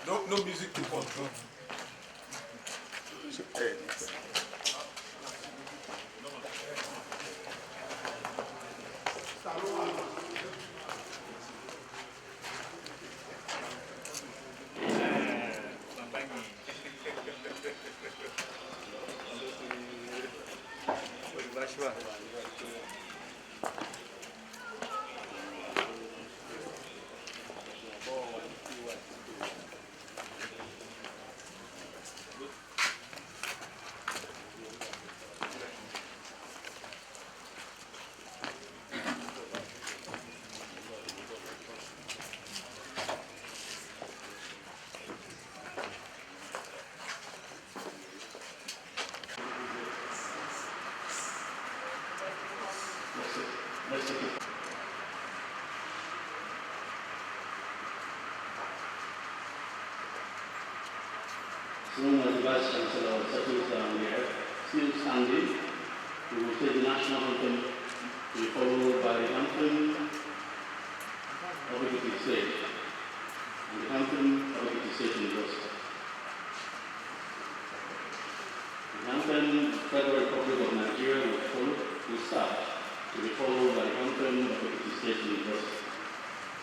No music to control. Soon as the Vice Chancellor settles down here, still standing, we will take the national anthem to be followed by the anthem of Ekiti State and the anthem of Ekiti State University. The anthem of the Federal Republic of Nigeria will start to be followed by the anthem of Ekiti State University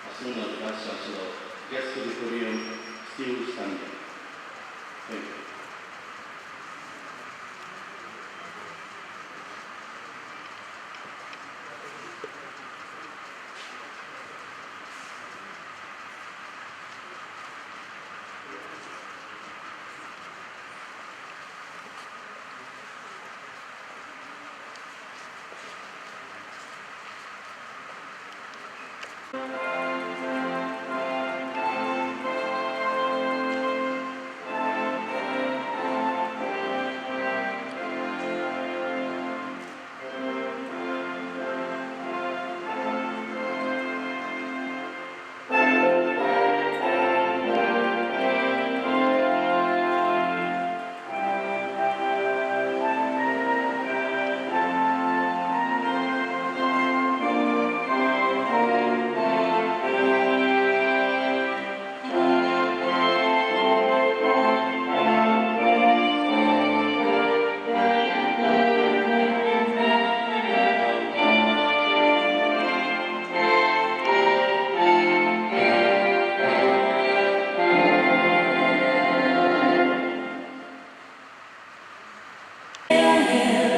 as soon as the Vice Chancellor gets to the podium, still standing. Thank you.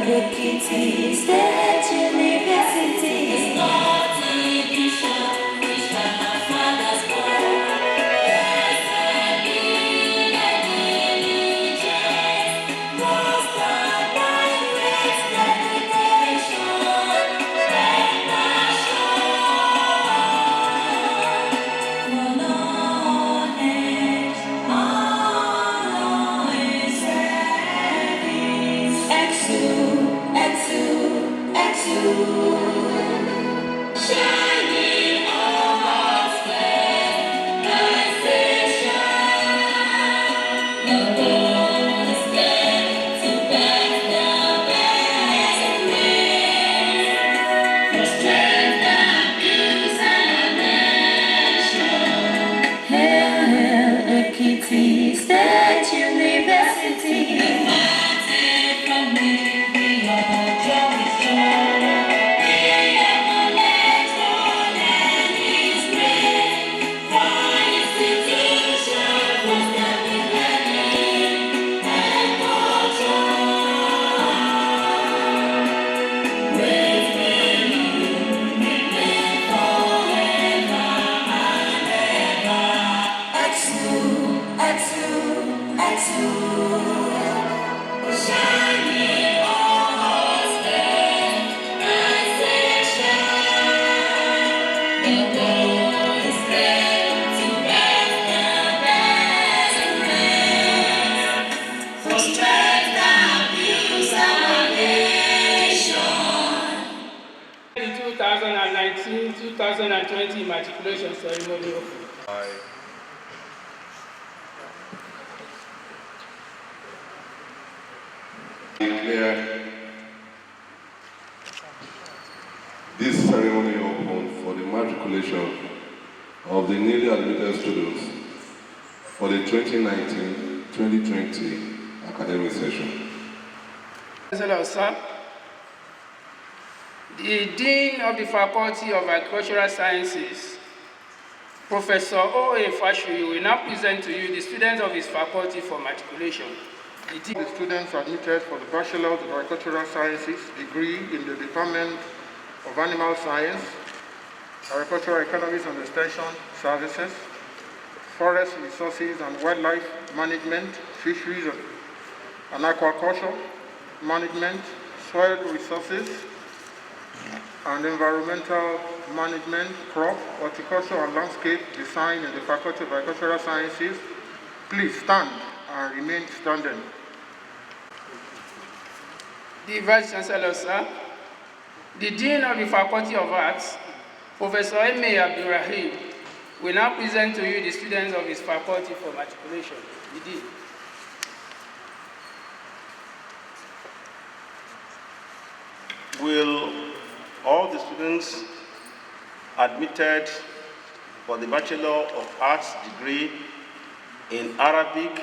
Ekiti State University is not division, which our fathers born. Blessed be the diligence, most abide with dedication, and passion for knowledge, honor, and service. Shining on God's manifestation, the goal is there to back the best ways, for strength and peace and nation. Hail, Ekiti State University, invited from me, we are joy is joy. Shining on God's manifestation, the goal is there to best the best race, for strength and peace our nation. The 2019-2020 matriculation ceremony open. Declare this ceremony open for the matriculation of the newly admitted students for the 2019-2020 academic session. Hello, sir. The Dean of the Faculty of Agricultural Sciences, Professor O.A. Fashuyi, will now present to you the students of his faculty for matriculation. The students admitted for the Bachelor of Agricultural Sciences degree in the Department of Animal Science, Agricultural Economics and Extension Services, Forest Resources and Wildlife Management, Fisheries and Aquaculture Management, Soil Resources and Environmental Management, Crop, Horticulture and Landscape Design in the Faculty of Agricultural Sciences. Please stand and remain standing. The Vice Chancellor, sir. The Dean of the Faculty of Arts, Professor M.A. Abdurrahim, will now present to you the students of his faculty for matriculation. The Dean. Will all the students admitted for the Bachelor of Arts degree in Arabic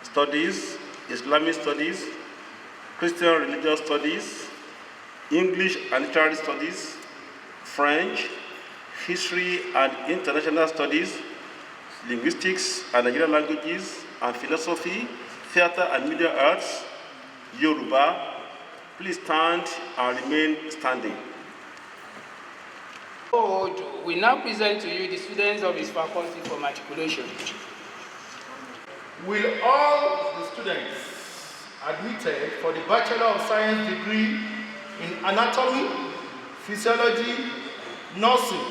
Studies, Islamic Studies, Christian Religious Studies, English and Literary Studies, French, History and International Studies, Linguistics and Nigerian Languages, and Philosophy, Theatre and Media Arts, Yoruba, please stand and remain standing. Ojo will now present to you the students of his faculty for matriculation. Will all the students admitted for the Bachelor of Science degree in Anatomy, Physiology, Nursing,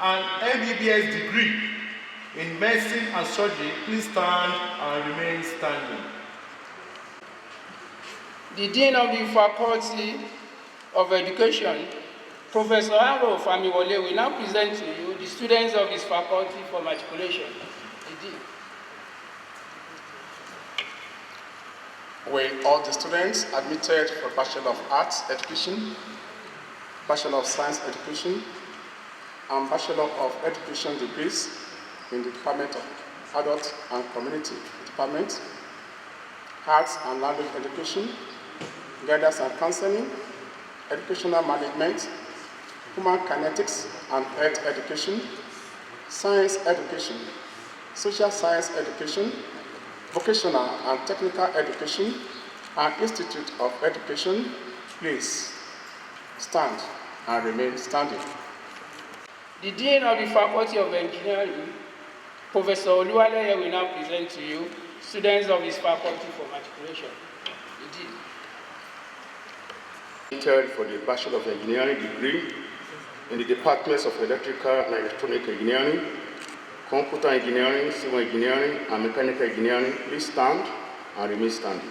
and MBBS degree in Medicine and Surgery, please stand and remain standing. The Dean of the Faculty of Education, Professor Aro Famiwole, will now present to you the students of his faculty for matriculation. The Dean. Will all the students admitted for Bachelor of Arts Education, Bachelor of Science Education, and Bachelor of Education degrees in the Department of Adult and Community Department, Arts and Language Education, Guidance and Counseling, Educational Management, Human Kinetics and Health Education, Science Education, Social Science Education, Vocational and Technical Education, and Institute of Education, please stand and remain standing. The Dean of the Faculty of Engineering, Professor Oluwaleye, will now present to you students of his faculty for matriculation. The Dean. Entered for the Bachelor of Engineering degree in the Departments of Electrical and Electronic Engineering, Computer Engineering, Civil Engineering, and Mechanical Engineering, please stand and remain standing.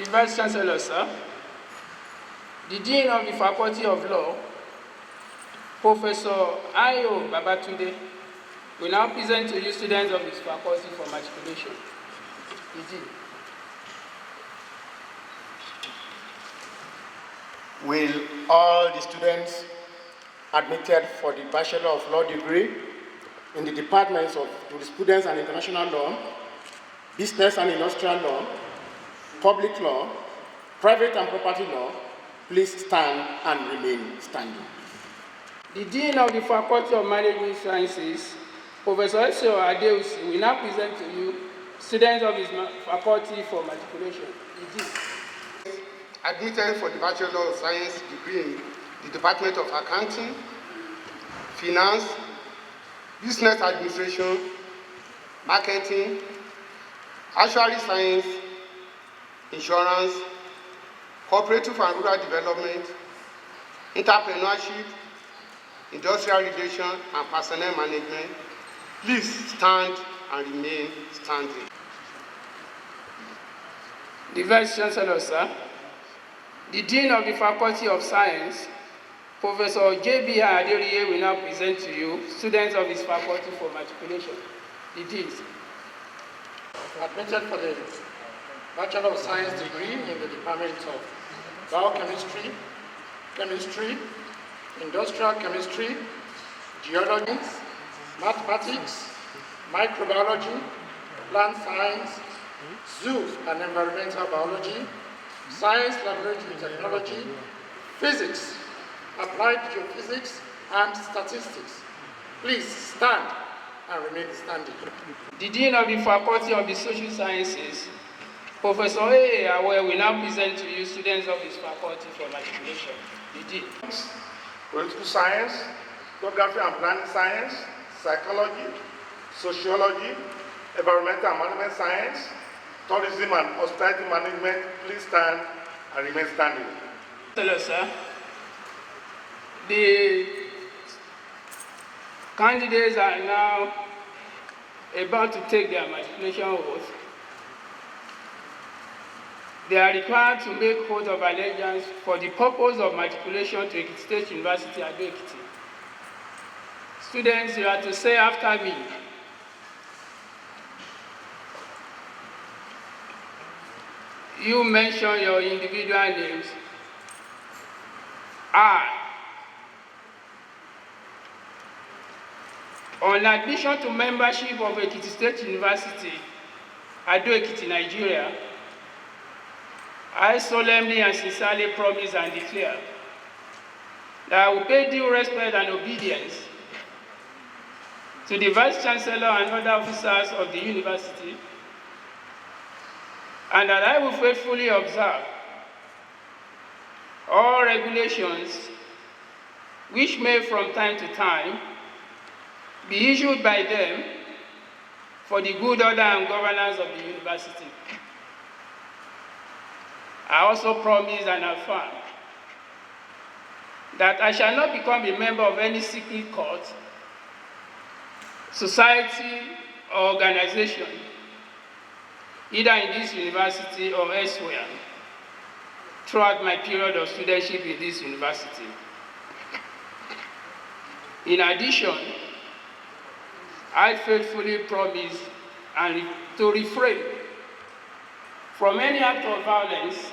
The Vice Chancellor, sir. The Dean of the Faculty of Law, Professor Ayo Babatunde, will now present to you students of his faculty for matriculation. The Dean. Will all the students admitted for the Bachelor of Law degree in the departments of Jurisprudence and International Law, Business and Industrial Law, Public Law, Private and Property Law, please stand and remain standing. The Dean of the Faculty of Management Sciences, Professor Esio Adeusi, will now present to you students of his faculty for matriculation. The Dean. Admitted for the Bachelor of Science degree in the Department of Accounting, Finance, Business Administration, Marketing, Actuary Science, Insurance, Cooperative and Rural Development, Entrepreneurship, Industrial Relations, and Personnel Management, please stand and remain standing. The Vice Chancellor, sir. The Dean of the Faculty of Science, Professor J.B. Aderiye, will now present to you students of his faculty for matriculation. The Dean. Admitted for the Bachelor of Science degree in the Department of Biochemistry, Chemistry, Industrial Chemistry, Geology, mathematics, microbiology, plant science, zoo and environmental biology, science laboratory technology, physics, applied geophysics, and statistics. Please stand and remain standing. The Dean of the Faculty of the Social Sciences, Professor A. Awe, will now present to you students of his faculty for matriculation. The Dean. Political science, geography and planning science, psychology, sociology, environmental and management science, tourism and hospitality management. Please stand and remain standing. Hello, sir. The candidates are now about to take their matriculation oath. They are required to make oath of allegiance for the purpose of matriculation to Ekiti State University at Ekiti. Students, you are to say after me. You mention your individual names. I, on admission to membership of Ekiti State University, Ado Ekiti, Nigeria, I solemnly and sincerely promise and declare that I will pay due respect and obedience to the Vice Chancellor and other officers of the university, and that I will faithfully observe all regulations which may from time to time be issued by them for the good order and governance of the university. I also promise and affirm that I shall not become a member of any secret court, society, or organization, either in this university or elsewhere, throughout my period of studentship in this university. In addition, I faithfully promise to refrain from any act of violence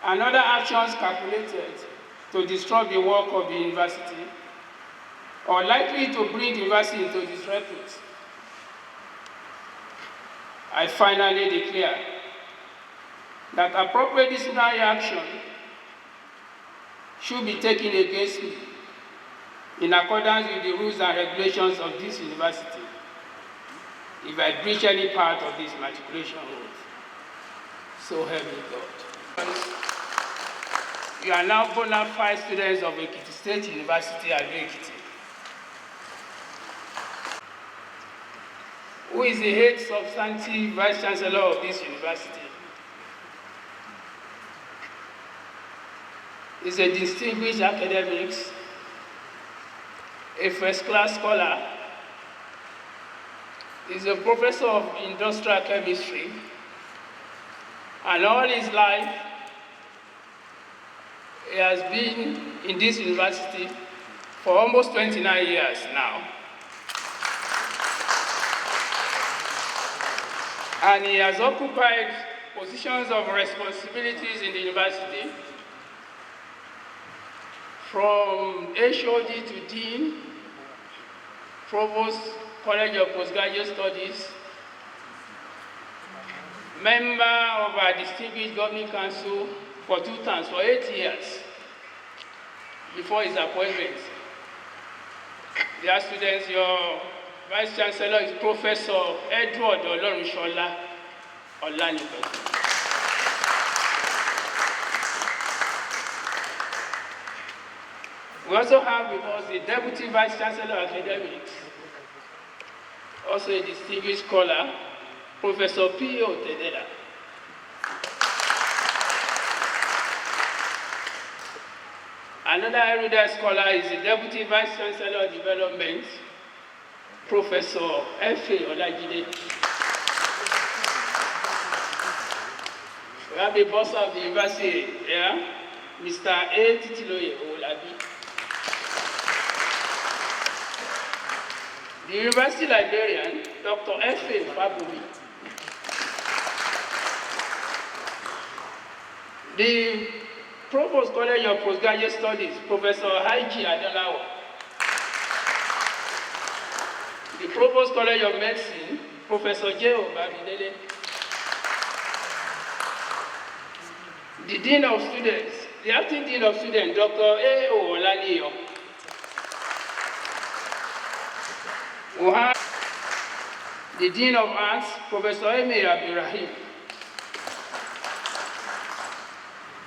and other actions calculated to disrupt the work of the university or likely to bring the university into disrepute. I finally declare that appropriate disciplinary action should be taken against me in accordance with the rules and regulations of this university if I breach any part of this matriculation oath. So help me God. You are now bona fide students of Ekiti State University at Ekiti. Who is the head substantive Vice Chancellor of this university? Is a distinguished academic, a first-class scholar, is a professor of industrial chemistry, and all his life he has been in this university for almost 29 years now. And he has occupied positions of responsibilities in the university, from HOD to Dean, Provost, College of Postgraduate Studies, member of our Distinguished Governing Council for 2 terms, for 8 years, before his appointment. Dear students, your Vice Chancellor is Professor Edward Olorunshola Olanipe. We also have with us the Deputy Vice Chancellor of Academics, also a distinguished scholar, Professor P.O. Tedela. Another erudite scholar is the Deputy Vice Chancellor of Development, Professor F.A. Olajide. We have the boss of the university here, Mr. A. Titiloye Olabi. The university librarian, Dr. F.A. Fabubi. The Provost College of Postgraduate Studies, Professor Haiji Adelawa. the Provost College of Medicine, Professor J. Obabidele, the Dean of Students, the Acting Dean of Students, Dr. A. Olaniyo. We have the Dean of Arts, Professor Emir Abdurrahim.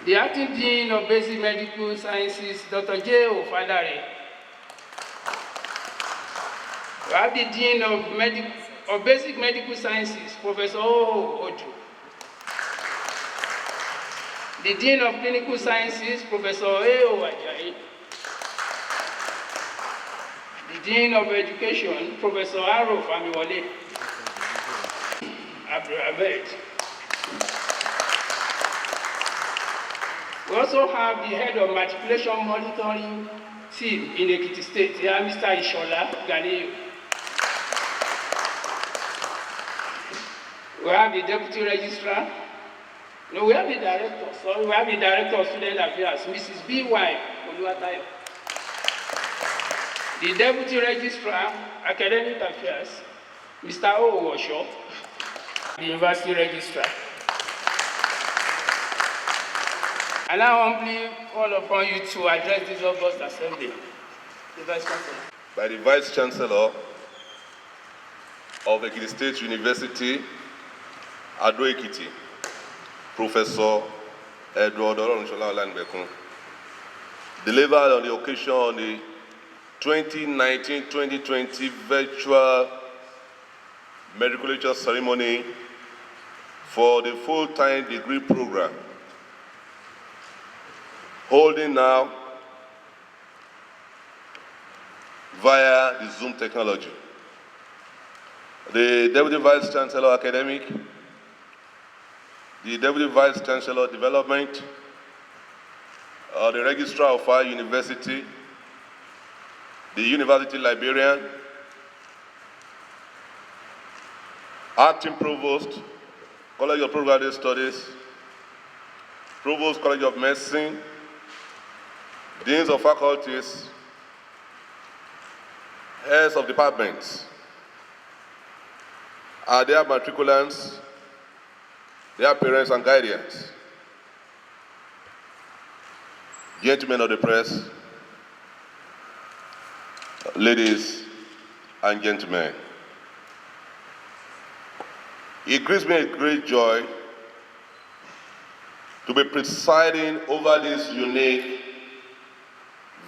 The Acting Dean of Basic Medical Sciences, Dr. J. Ofadare. We have the Dean of Basic Medical Sciences, Professor O. Ojo. The Dean of Clinical Sciences, Professor A. Ajayi. The Dean of Education, Professor Aro Famiwale. Abdulhamid. We also have the head of matriculation monitoring team in Ekiti State, here, Mr. Ishola Ganiyu. We have the deputy registrar. No, we have the director. Sorry, we have the director of student affairs, Mrs. B.Y. Oluwatayo. The deputy registrar, academic affairs, Mr. O. Osho. The university registrar. I now humbly call upon you to address this august assembly. The Vice Chancellor. By the Vice Chancellor of Ekiti State University, Ado Ekiti, Professor Edward Oronishola Olanibekun, delivered on the occasion of the 2019-2020 virtual Matriculation ceremony for the full-time degree program, holding now via the Zoom technology. The Deputy Vice Chancellor Academic, the Deputy Vice Chancellor Development, the Registrar of our University, the University Librarian, Acting Provost, College of Postgraduate Studies, Provost College of Medicine, Deans of Faculties, Heads of Departments, their matriculants, their parents and guardians, gentlemen of the press, ladies and gentlemen. It gives me a great joy to be presiding over this unique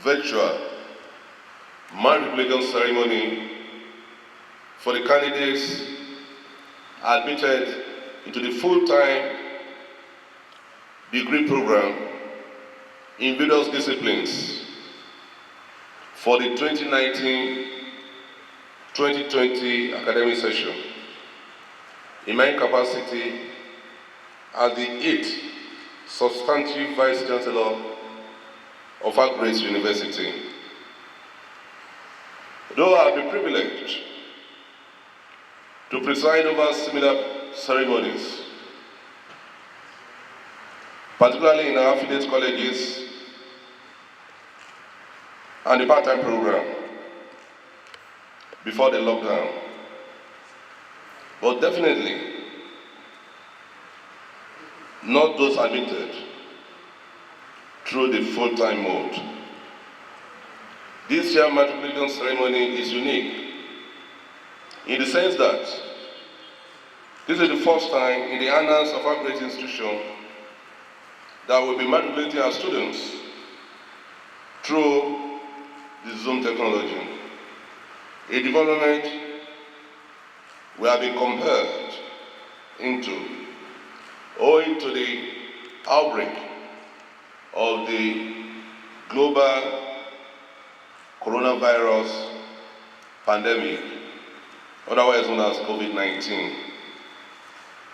virtual matriculation ceremony for the candidates admitted into the full-time degree program in various disciplines for the 2019-2020 academic session in my capacity as the 8th substantive Vice Chancellor of our great university. Though I have been privileged to preside over similar ceremonies, particularly in our affiliate colleges and the part-time program before the lockdown. But definitely not those admitted through the full-time mode. This year's matriculation ceremony is unique in the sense that this is the first time in the annals of our great institution that we'll be matriculating our students through the Zoom technology, a development we have been compelled into owing to the outbreak of the global coronavirus pandemic, otherwise known as COVID-19,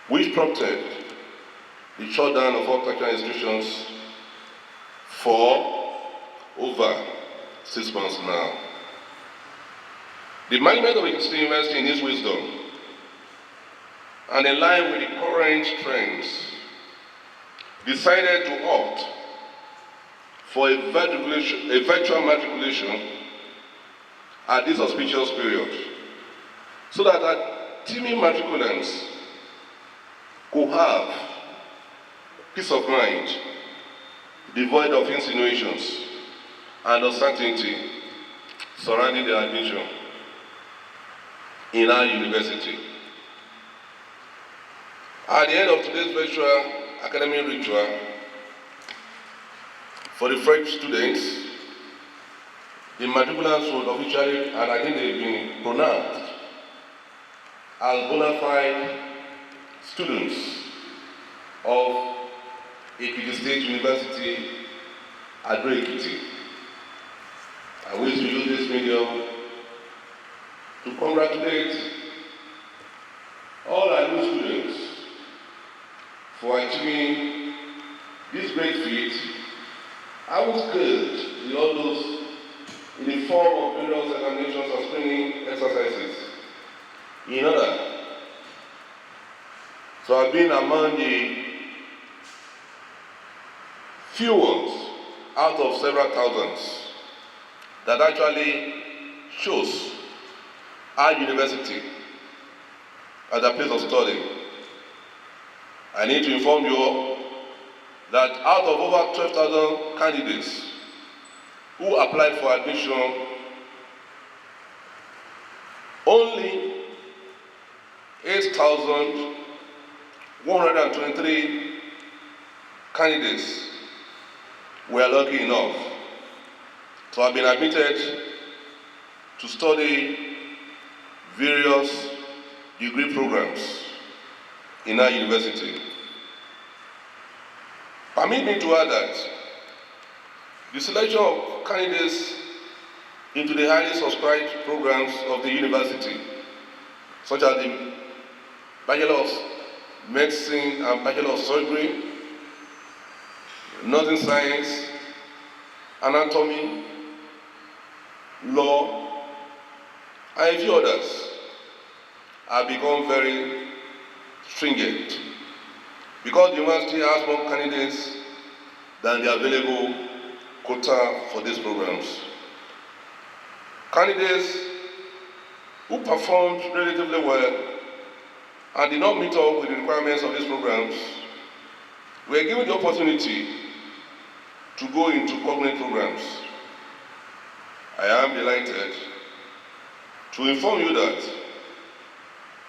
which prompted the shutdown of all tertiary institutions for over 6 months now. The management of Ekiti University, in its wisdom, and in line with the current trends, decided to opt for a virtual matriculation at this auspicious period, so that our teeming matriculants could have peace of mind, devoid of insinuations and uncertainty surrounding their admission in our university. At the end of today's virtual academic ritual, for the French students, the matriculants would officially, and I think they've been pronounced as bona fide students of Ekiti State University at Ekiti. I wish to use this medium to congratulate all our new students for achieving this great feat. I was good in all those, in the form of various examinations or screening exercises. In order, so I've been among the few ones out of several thousands that actually chose our university as a place of study. I need to inform you all that out of over 12,000 candidates who applied for admission, only 8,123 candidates were lucky enough to have been admitted to study various degree programs in our university. Permit me to add that the selection of candidates into the highly subscribed programs of the university, such as the Bachelor of Medicine and Bachelor of Surgery, Nursing Science, Anatomy, Law, and a few others, have become very stringent because the university has more candidates than the available quota for these programs. Candidates who performed relatively well and did not meet up with the requirements of these programs were given the opportunity to go into cognate programs. I am delighted to inform you that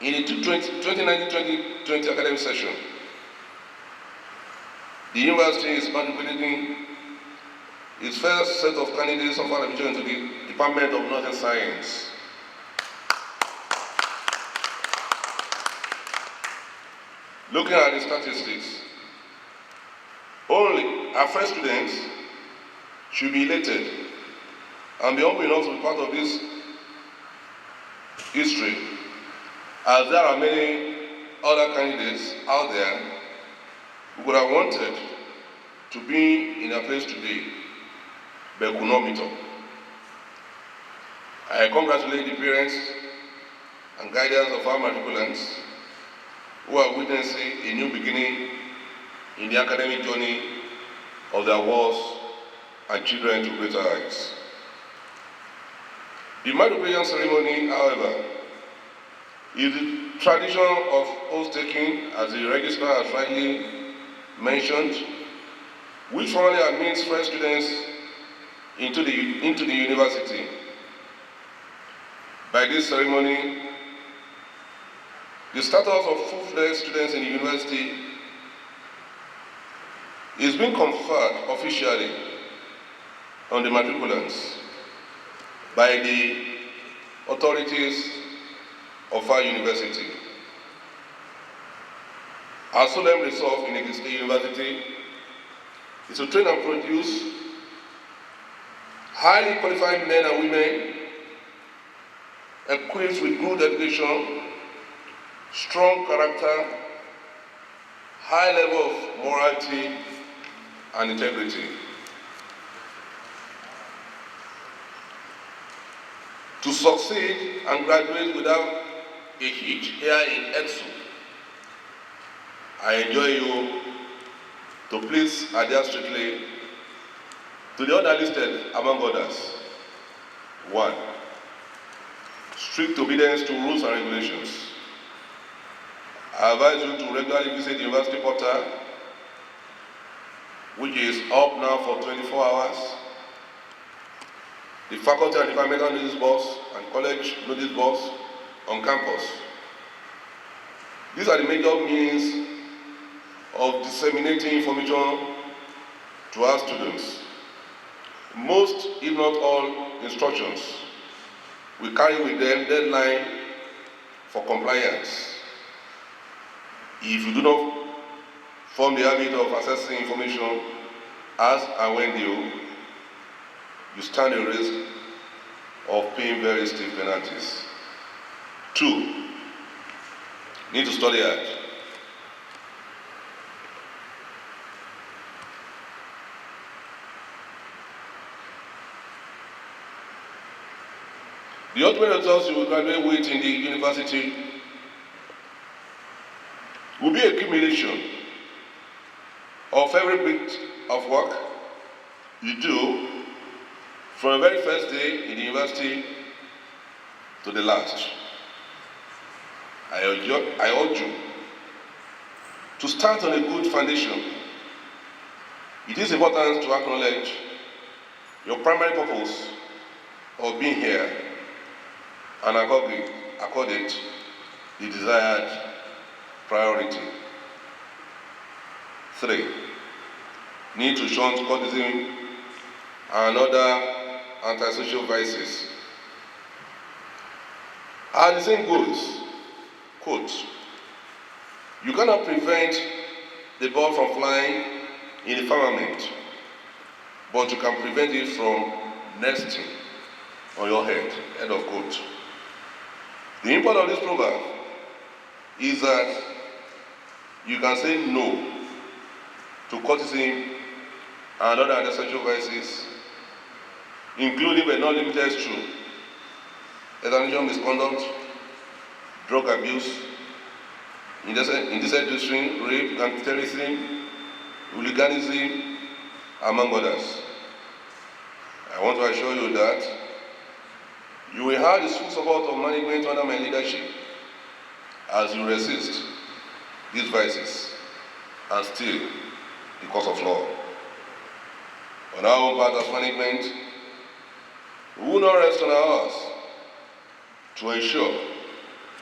in the 2019-2020 academic session, the university is matriculating its first set of candidates of admission into the Department of Nursing Science. Looking at the statistics, only our first students should be elated and be humble enough to be part of this history, as there are many other candidates out there who would have wanted to be in a place today but could not meet up. I congratulate the parents and guardians of our matriculants who are witnessing a new beginning in the academic journey of their wards and children to greater heights. The matriculation ceremony, however, is the tradition of oath-taking, as the registrar has rightly mentioned, which formally admits fresh students into the university. By this ceremony, the status of full-fledged students in the university is being conferred officially on the matriculants by the authorities of our university. Our solemn resolve in Ekiti State University is to train and produce highly qualified men and women equipped with good education, strong character, high level of morality and integrity. To succeed and graduate without a hitch here in ETSU, I enjoy you to please adhere strictly to the order listed among others. 1. strict obedience to rules and regulations. I advise you to regularly visit the university portal, which is up now for 24 hours. The faculty and departmental notice boards and college notice boards on campus. These are the major means of disseminating information to our students. Most, if not all, instructions we carry with them deadline for compliance. If you do not form the habit of accessing information as and when due, you stand a risk of paying very steep penalties. 2, need to study hard. The ultimate results you will graduate with in the university will be a accumulation of every bit of work you do from the very first day in the university to the last. I urge you to start on a good foundation. It is important to acknowledge your primary purpose of being here and accord it the desired priority. 3, need to shun cultism and other antisocial vices. As the saying goes, quote, you cannot prevent the bird from flying in the firmament, but you can prevent it from nesting on your head, end of quote. The import of this program is that you can say no to cultism and other antisocial vices, including but not limited to examination misconduct, drug abuse, indecent industry, rape, terrorism, hooliganism, among others. I want to assure you that you will have the full support of management under my leadership as you resist these vices and steal the cause of law. On our own part as management, we will not rest on our horse to ensure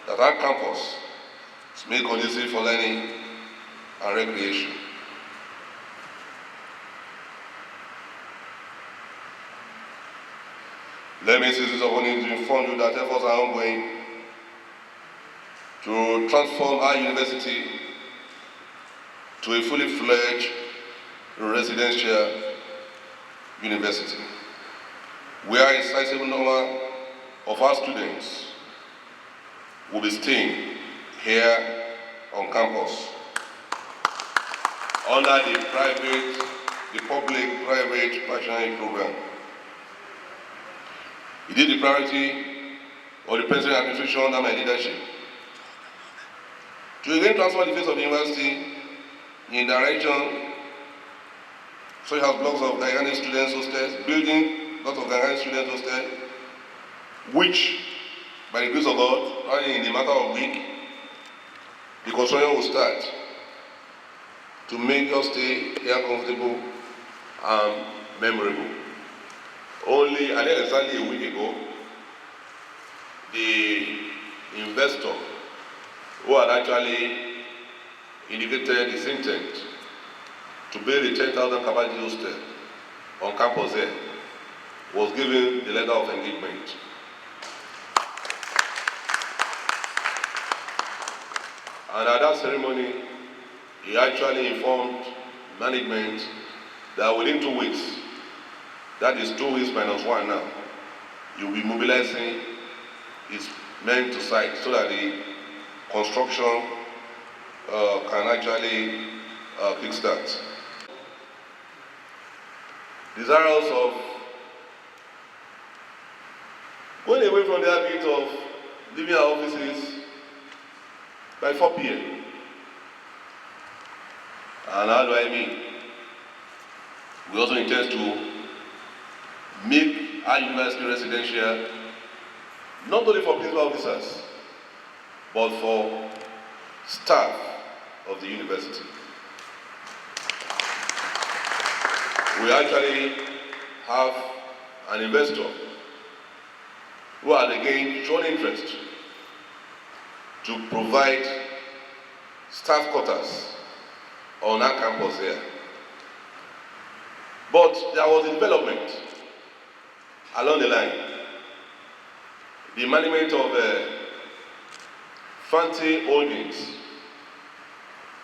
that our campus is made conducive for learning and recreation. Let me seize this opportunity to inform you that efforts are ongoing to transform our university to a fully fledged residential university, where a sizable number of our students will be staying here on campus under the public-private partnership program. It is the priority of the present administration under my leadership to again transform the face of the university in direction such as blocks of Ghanaian students hostels, building lots of Ghanaian students hostels, which, by the grace of God, only in a matter of a week, the construction will start to make your stay here comfortable and memorable. Only, I think exactly a week ago, the investor who had actually indicated his intent to build a 10,000 capacity hostel on campus here was given the letter of engagement. And at that ceremony, he actually informed management that within 2 weeks, that is 2 weeks minus 1 now, you'll be mobilizing his men to site so that the construction can actually kickstart. Desirous of going away from the habit of leaving our offices by 4 p.m. And how do I mean? We also intend to make our university residential not only for principal officers, but for staff of the university. We actually have an investor who had again shown interest to provide staff quarters on our campus here. But there was a development along the line. The management of Fanti Holdings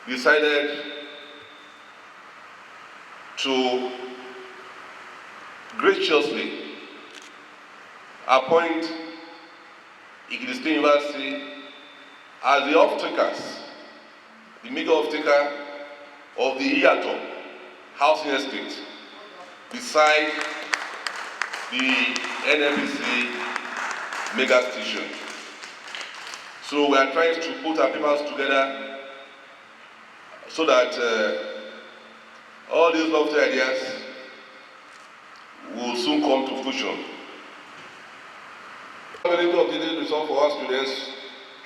decided to graciously appoint Ekiti State University as the off-takers, the mega off-taker of the Iato housing estate beside the NMBC mega station. So we are trying to put our papers together so that all these lofty ideas will soon come to fruition. The of the result for our students'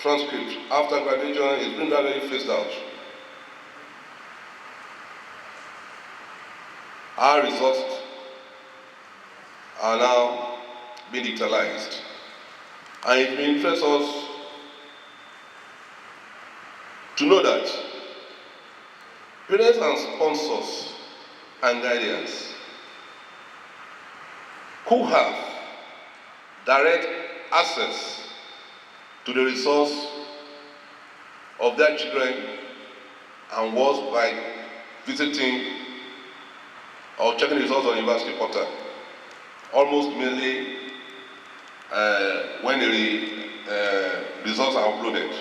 transcript after graduation is being gradually phased out. Our results are now being digitalized, and it may interest us to know that parents and sponsors and guardians who have direct access to the resource of their children and was by visiting or checking the results on the university portal, almost mainly when the results are uploaded.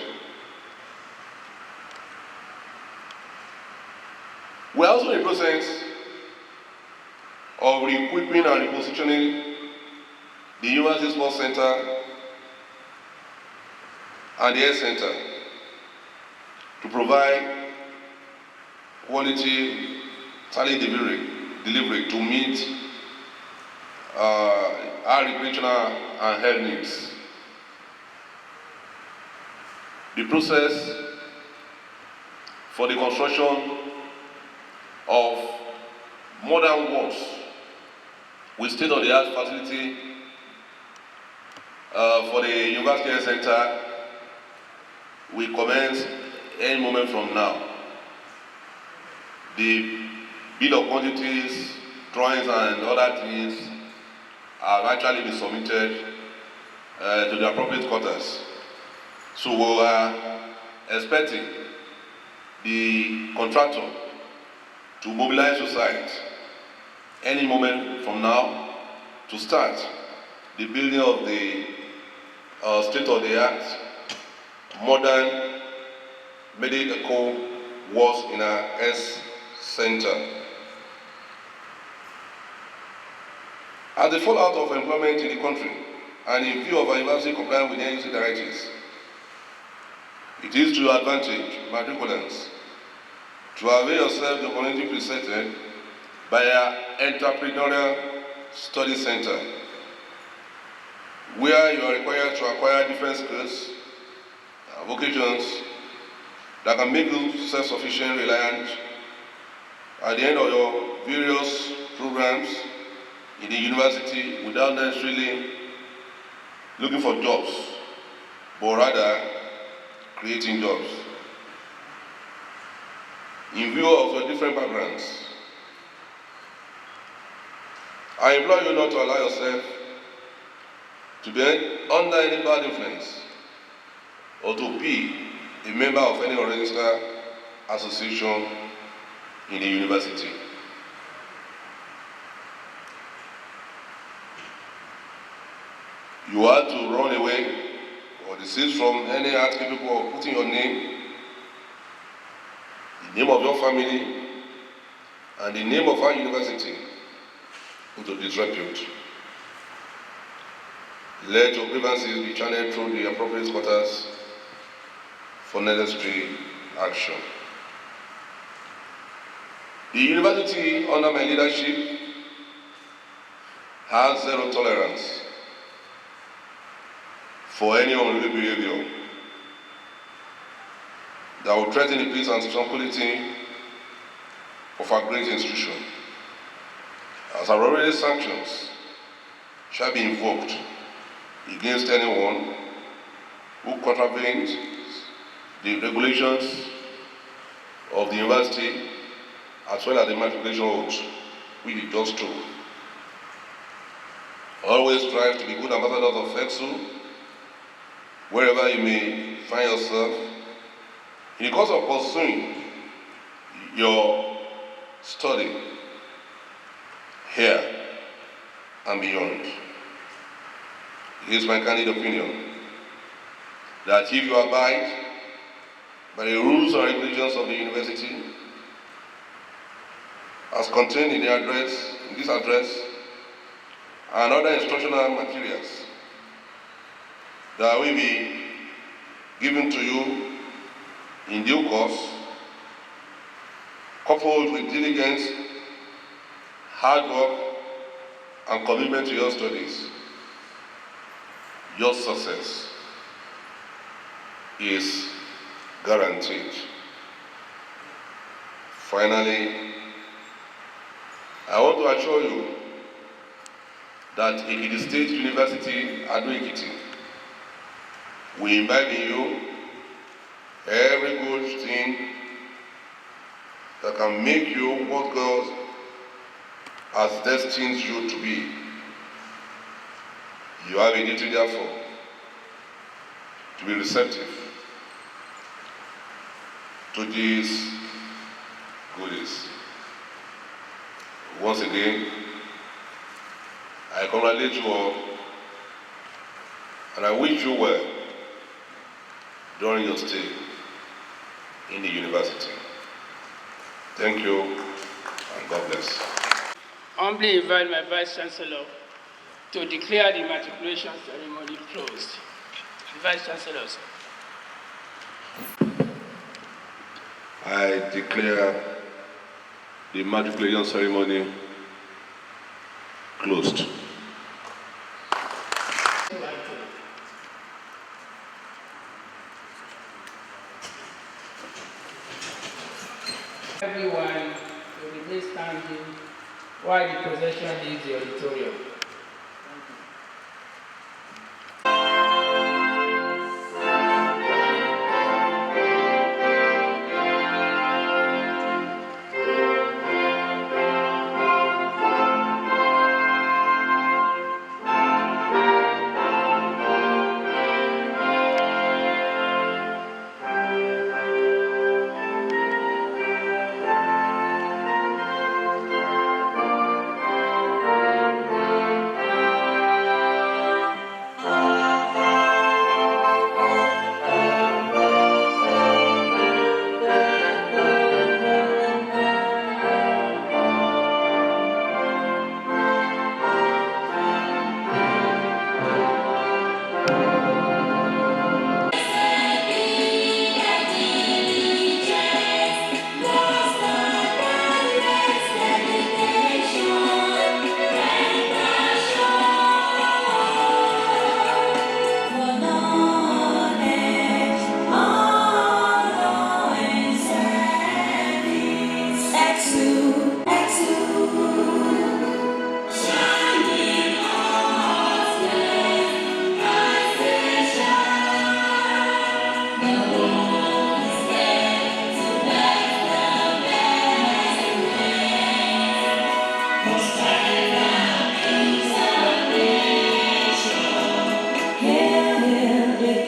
We are also in the process of re-equipping and repositioning the University Sports Center and the Health Center to provide quality talent delivery to meet our recreational and health needs. The process for the construction of modern wards with state-of-the-art facility for the University Health Center will commence any moment from now. The bill of quantities, drawings, and other things have actually been submitted to the appropriate quarters. So we are expecting the contractor to mobilize the site any moment from now to start the building of the state-of-the-art modern medical wards in our health center. As the fallout of employment in the country and in view of our university complying with the NUC directives, it is to your advantage, matriculants, to avail yourself the opportunity presented by our entrepreneurial study center, where you are required to acquire different skills, vocations that can make you self-sufficient, reliant at the end of your various programs in the university without necessarily looking for jobs, but rather creating jobs. In view of your different backgrounds, I implore you not to allow yourself to be under any bad influence or to be a member of any registered association in the university. You are to run away or desist from any act capable of putting your name, the name of your family, and the name of our university into disrepute. Let your grievances be channeled through the appropriate quarters for necessary action. The university, under my leadership, has zero tolerance for any unruly behavior that will threaten the peace and tranquility of our great institution. As our already sanctions shall be invoked against anyone who contravenes the regulations of the university as well as the matriculation oath, which is just true. Always strive to be good ambassadors of EXU, wherever you may find yourself, in the course of pursuing your study here and beyond. It is my candid opinion that if you abide by the rules and regulations of the university as contained in this address, and other instructional materials that will be given to you in due course, coupled with diligence, hard work, and commitment to your studies, your success is guaranteed. Finally, I want to assure you that Ekiti State University, Ekiti, will imbibe in you every good thing that can make you what God has destined you to be. You have a duty, therefore, to be receptive to these goodies. Once again, I congratulate you all, and I wish you well during your stay in the university. Thank you, and God bless. Humbly invite my Vice Chancellor to declare the matriculation ceremony closed. Vice Chancellor, sir. I declare the matriculation ceremony closed. Everyone will remain standing while the procession leaves the auditorium.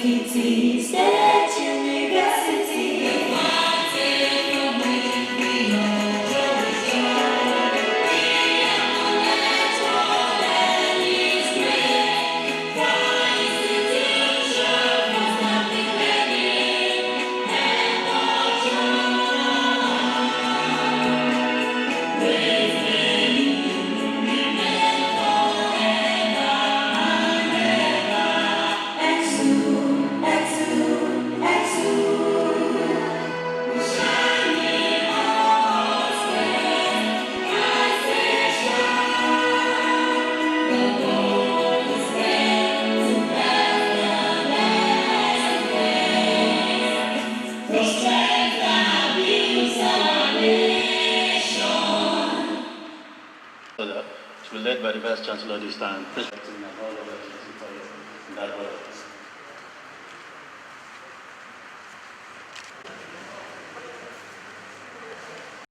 Ekiti State University. led by the Vice Chancellor this time, Principal and all other in that order.